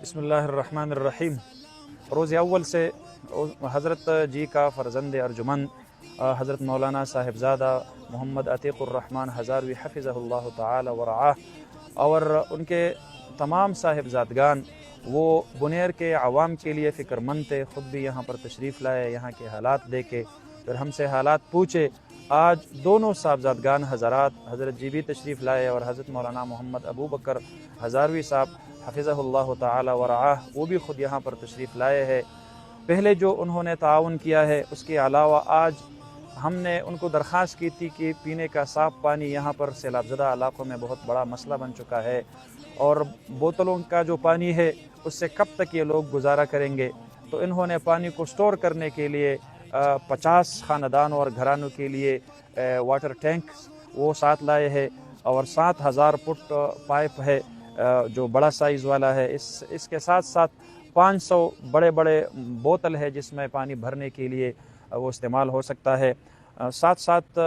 بسم اللہ الرحمن الرحیم۔ روز اول سے حضرت جی کا فرزند ارجمند حضرت مولانا صاحبزادہ محمد عتیق الرحمن ہزاروی حفظہ اللہ تعالی ورعاہ اور ان کے تمام صاحبزادگان وہ بنیر کے عوام کے لیے فکر مند تھے۔ خود بھی یہاں پر تشریف لائے، یہاں کے حالات دیکھے، پھر ہم سے حالات پوچھے۔ آج دونوں صاحبزادگان حضرات حضرت جی بھی تشریف لائے اور حضرت مولانا محمد ابو بکر ہزاروی صاحب حفظہ اللہ تعالی ورعاہ وہ بھی خود یہاں پر تشریف لائے ہیں۔ پہلے جو انہوں نے تعاون کیا ہے اس کے علاوہ آج ہم نے ان کو درخواست کی تھی کہ پینے کا صاف پانی یہاں پر سیلاب زدہ علاقوں میں بہت بڑا مسئلہ بن چکا ہے اور بوتلوں کا جو پانی ہے اس سے کب تک یہ لوگ گزارا کریں گے، تو انہوں نے پانی کو سٹور کرنے کے لیے 50 خاندانوں اور گھرانوں کے لیے واٹر ٹینک وہ ساتھ لائے ہیں اور 7000 فٹ پائپ ہے جو بڑا سائز والا ہے۔ اس کے ساتھ ساتھ 500 بڑے بڑے بوتل ہے جس میں پانی بھرنے کے لیے وہ استعمال ہو سکتا ہے۔ ساتھ ساتھ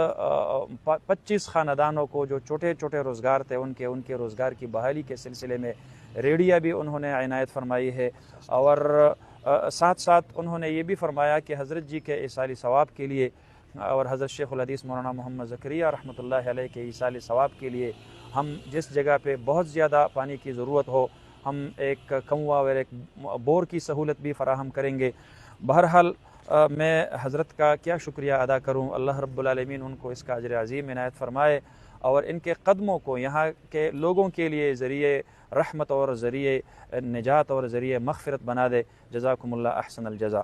25 خاندانوں کو جو چھوٹے چھوٹے روزگار تھے ان کے روزگار کی بحالی کے سلسلے میں ریڈیا بھی انہوں نے عنایت فرمائی ہے اور ساتھ ساتھ انہوں نے یہ بھی فرمایا کہ حضرت جی کے ایصال ثواب کے لیے اور حضرت شیخ الحدیث مولانا محمد زکریا رحمۃ اللہ علیہ کے ایصال ثواب کے لیے ہم جس جگہ پہ بہت زیادہ پانی کی ضرورت ہو ہم ایک کنواں اور ایک بور کی سہولت بھی فراہم کریں گے۔ بہرحال میں حضرت کا کیا شکریہ ادا کروں، اللہ رب العالمین ان کو اس کا اجر عظیم عنایت فرمائے اور ان کے قدموں کو یہاں کے لوگوں کے لیے ذریعے رحمت اور ذریعے نجات اور ذریعے مغفرت بنا دے۔ جزاکم اللہ احسن الجزا۔